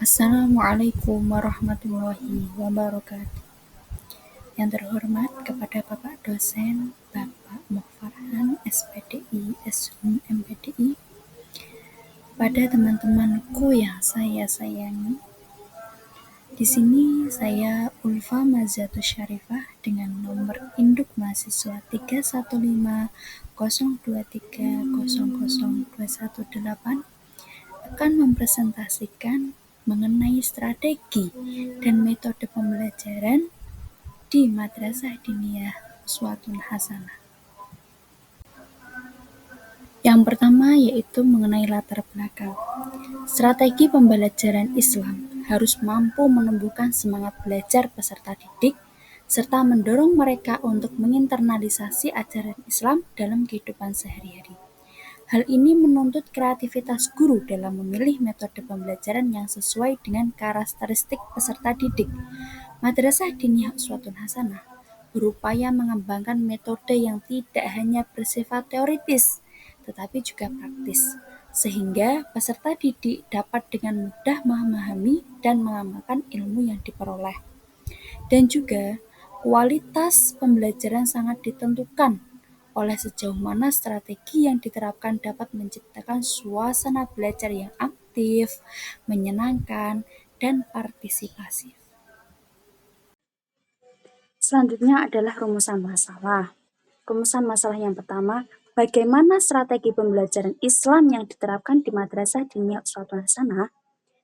Assalamualaikum warahmatullahi wabarakatuh. Yang terhormat kepada Bapak dosen, Bapak Mukhfarhan, SPDI, SHUM, MPDI, pada teman-temanku yang saya sayangi. Di sini saya Ulfa Mazatus Syarifah dengan nomor induk mahasiswa 31502300218 akan mempresentasikan mengenai strategi dan metode pembelajaran di Madrasah Diniyah Uswatun Hasanah. Yang pertama yaitu mengenai latar belakang. Strategi pembelajaran Islam harus mampu menumbuhkan semangat belajar peserta didik serta mendorong mereka untuk menginternalisasi ajaran Islam dalam kehidupan sehari-hari. Hal ini menuntut kreativitas guru dalam memilih metode pembelajaran yang sesuai dengan karakteristik peserta didik. Madrasah Diniyah Uswatun Hasanah berupaya mengembangkan metode yang tidak hanya bersifat teoritis, tetapi juga praktis, sehingga peserta didik dapat dengan mudah memahami dan mengamalkan ilmu yang diperoleh. Dan juga, kualitas pembelajaran sangat ditentukan oleh sejauh mana strategi yang diterapkan dapat menciptakan suasana belajar yang aktif, menyenangkan, dan partisipasi. Selanjutnya adalah rumusan masalah. Rumusan masalah yang pertama, bagaimana strategi pembelajaran Islam yang diterapkan di Madrasah Diniyah Uswatun Hasanah?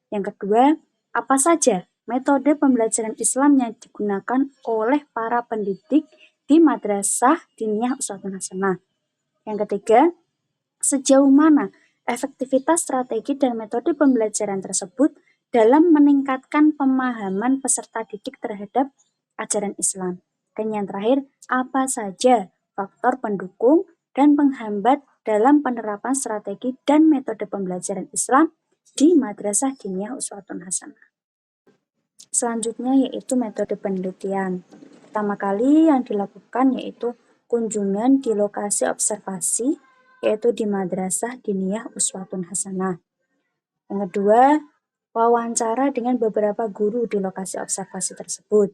Yang kedua, apa saja metode pembelajaran Islam yang digunakan oleh para pendidik di Madrasah Diniyah Uswatun Hasanah? Yang ketiga, sejauh mana efektivitas strategi dan metode pembelajaran tersebut dalam meningkatkan pemahaman peserta didik terhadap ajaran Islam? Dan yang terakhir, apa saja faktor pendukung dan penghambat dalam penerapan strategi dan metode pembelajaran Islam di Madrasah Diniyah Uswatun Hasanah? Selanjutnya yaitu metode penelitian. Pertama kali yang dilakukan yaitu kunjungan di lokasi observasi, yaitu di Madrasah Diniyah Uswatun Hasanah. Yang kedua, wawancara dengan beberapa guru di lokasi observasi tersebut.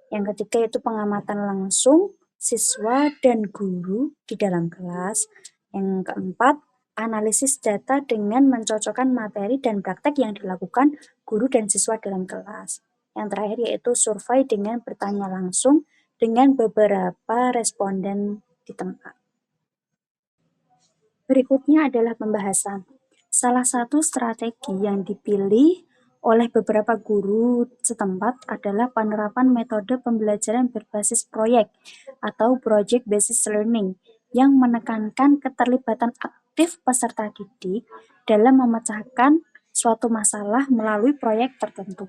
Yang ketiga yaitu pengamatan langsung siswa dan guru di dalam kelas. Yang keempat, analisis data dengan mencocokkan materi dan praktek yang dilakukan guru dan siswa dalam kelas. Yang terakhir yaitu survei dengan bertanya langsung dengan beberapa responden di tempat. Berikutnya adalah pembahasan. Salah satu strategi yang dipilih oleh beberapa guru setempat adalah penerapan metode pembelajaran berbasis proyek atau project based learning yang menekankan keterlibatan aktif peserta didik dalam memecahkan suatu masalah melalui proyek tertentu.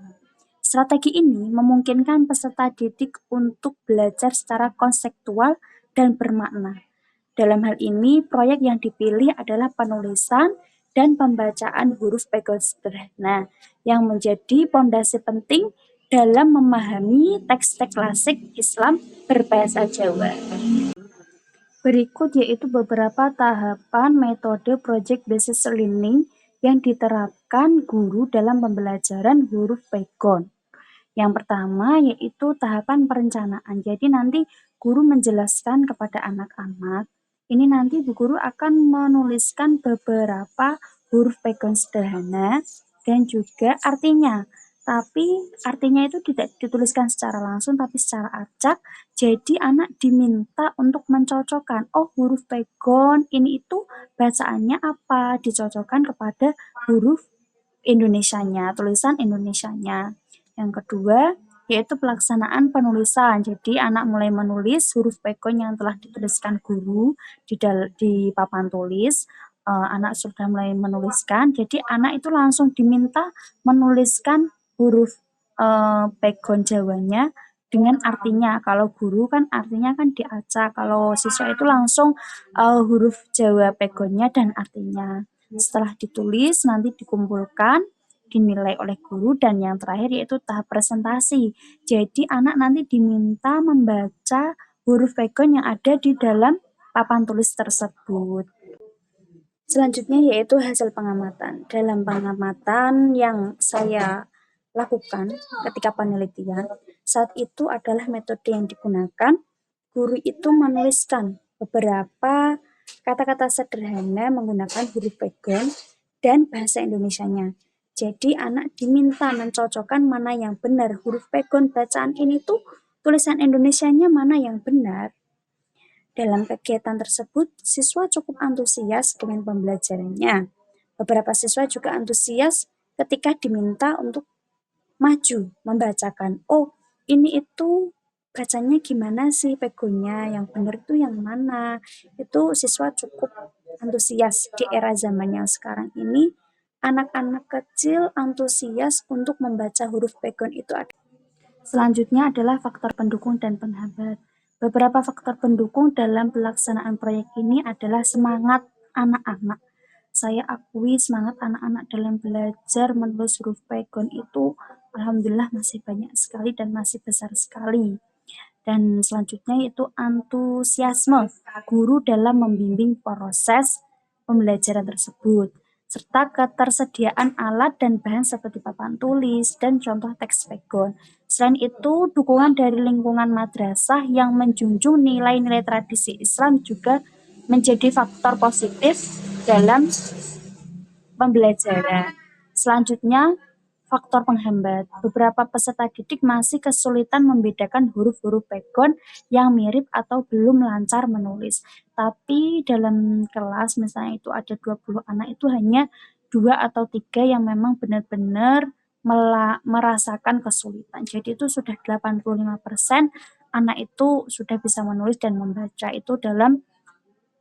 Strategi ini memungkinkan peserta didik untuk belajar secara konseptual dan bermakna. Dalam hal ini, proyek yang dipilih adalah penulisan dan pembacaan huruf background sederhana yang menjadi pondasi penting dalam memahami teks-teks klasik Islam berbahasa Jawa. Berikut yaitu beberapa tahapan metode project based learning yang diterapkan guru dalam pembelajaran huruf background. Yang pertama yaitu tahapan perencanaan. Jadi nanti guru menjelaskan kepada anak-anak, ini nanti Bu Guru akan menuliskan beberapa huruf background sederhana dan juga artinya. Tapi artinya itu tidak dituliskan secara langsung tapi secara acak. Jadi anak diminta untuk mencocokkan, oh huruf background ini itu bacaannya apa, dicocokkan kepada huruf Indonesianya, tulisan Indonesianya. Yang kedua, yaitu pelaksanaan penulisan. Jadi anak mulai menulis huruf background yang telah dituliskan guru di papan tulis. Anak sudah mulai menuliskan, jadi anak itu langsung diminta menuliskan huruf background Jawanya dengan artinya. Kalau guru kan artinya kan diacak, kalau siswa itu langsung huruf Jawa backgroundnya dan artinya. Setelah ditulis nanti dikumpulkan, dinilai oleh guru, dan yang terakhir yaitu tahap presentasi. Jadi anak nanti diminta membaca huruf background yang ada di dalam papan tulis tersebut. Selanjutnya yaitu hasil pengamatan. Dalam pengamatan yang saya lakukan ketika penelitian saat itu adalah metode yang digunakan. Guru itu menuliskan beberapa kata-kata sederhana menggunakan huruf pegon dan bahasa Indonesianya. Jadi anak diminta mencocokkan mana yang benar huruf pegon bacaan ini tuh tulisan Indonesianya mana yang benar. Dalam kegiatan tersebut, siswa cukup antusias dengan pembelajarannya. Beberapa siswa juga antusias ketika diminta untuk maju membacakan. Oh, ini itu bacanya gimana sih pegonya? Yang benar itu yang mana? Itu siswa cukup antusias di era zaman yang sekarang ini. Anak-anak kecil antusias untuk membaca huruf pegon itu ada. Selanjutnya adalah faktor pendukung dan penghambat. Beberapa faktor pendukung dalam pelaksanaan proyek ini adalah semangat anak-anak. Saya akui semangat anak-anak dalam belajar menulis huruf pegon itu alhamdulillah masih banyak sekali dan masih besar sekali. Dan selanjutnya yaitu antusiasme guru dalam membimbing proses pembelajaran tersebut, serta ketersediaan alat dan bahan seperti papan tulis dan contoh teks pegon. Selain itu, dukungan dari lingkungan madrasah yang menjunjung nilai-nilai tradisi Islam juga menjadi faktor positif dalam pembelajaran. Selanjutnya, faktor penghambat. Beberapa peserta didik masih kesulitan membedakan huruf-huruf pegon yang mirip atau belum lancar menulis. Tapi dalam kelas misalnya itu ada 20 anak itu hanya 2 atau 3 yang memang benar-benar merasakan kesulitan. Jadi itu sudah 85% anak itu sudah bisa menulis dan membaca itu dalam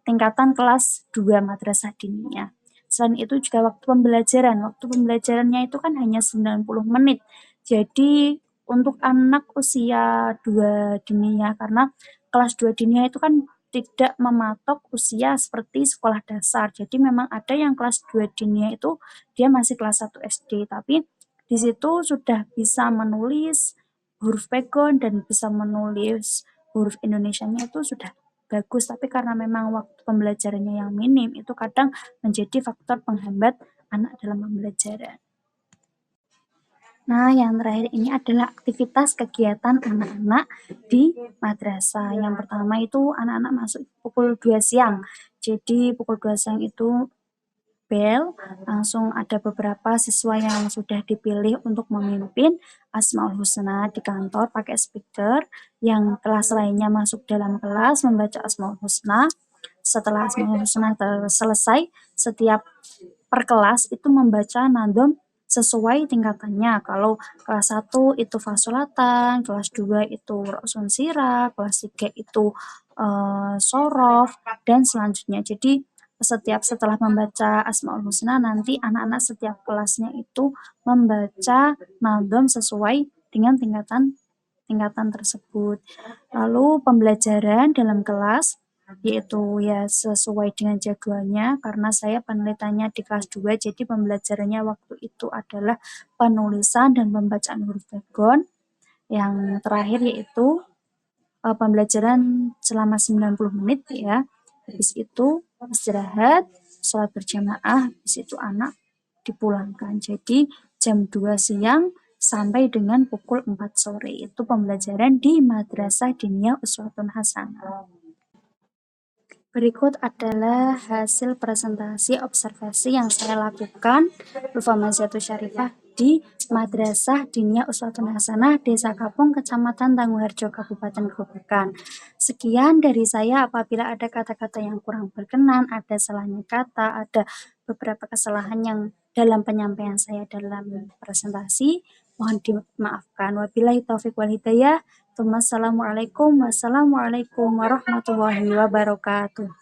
tingkatan kelas 2 madrasah diniyah. Selain itu juga waktu pembelajaran. Waktu pembelajarannya itu kan hanya 90 menit. Jadi untuk anak usia 2 diniyah karena kelas 2 diniyah itu kan tidak mematok usia seperti sekolah dasar. Jadi memang ada yang kelas 2 diniyah itu dia masih kelas 1 SD, tapi di situ sudah bisa menulis huruf pegon dan bisa menulis huruf Indonesianya itu sudah bagus, tapi karena memang waktu pembelajarannya yang minim, itu kadang menjadi faktor penghambat anak dalam pembelajaran. Nah, yang terakhir ini adalah aktivitas kegiatan anak-anak di madrasah. Yang pertama itu anak-anak masuk pukul 2 siang. Jadi pukul 2 siang itu bel, langsung ada beberapa siswa yang sudah dipilih untuk memimpin Asmaul Husna di kantor pakai speaker, yang kelas lainnya masuk dalam kelas membaca Asmaul Husna. Setelah Asmaul Husna selesai, setiap per kelas itu membaca nadom sesuai tingkatannya. Kalau kelas 1 itu fasolatan, kelas 2 itu roksun sirah, kelas 3 itu sorof, dan selanjutnya. Jadi setelah membaca Asmaul Husna nanti anak-anak setiap kelasnya itu membaca nadom sesuai dengan tingkatan tersebut. Lalu pembelajaran dalam kelas yaitu ya sesuai dengan jadwalnya karena saya penelitiannya di kelas 2 jadi pembelajarannya waktu itu adalah penulisan dan pembacaan huruf pegon. Yang terakhir yaitu pembelajaran selama 90 menit ya. Habis itu istirahat, sholat berjamaah, habis itu anak dipulangkan. Jadi jam 2 siang sampai dengan pukul 4 sore itu pembelajaran di Madrasah Diniyah Uswatun Hasanah. Berikut adalah hasil presentasi observasi yang saya lakukan Lufa Maziatul Syarifah di Madrasah Diniyah Uswatun Hasanah, Desa Kapung, Kecamatan Tangguharjo, Kabupaten Grobogan. Sekian dari saya. Apabila ada kata-kata yang kurang berkenan, ada salahnya kata, ada beberapa kesalahan yang dalam penyampaian saya dalam presentasi, mohon dimaafkan. Wabillahi taufiq wal hidayah. Wassalamualaikum warahmatullahi wabarakatuh.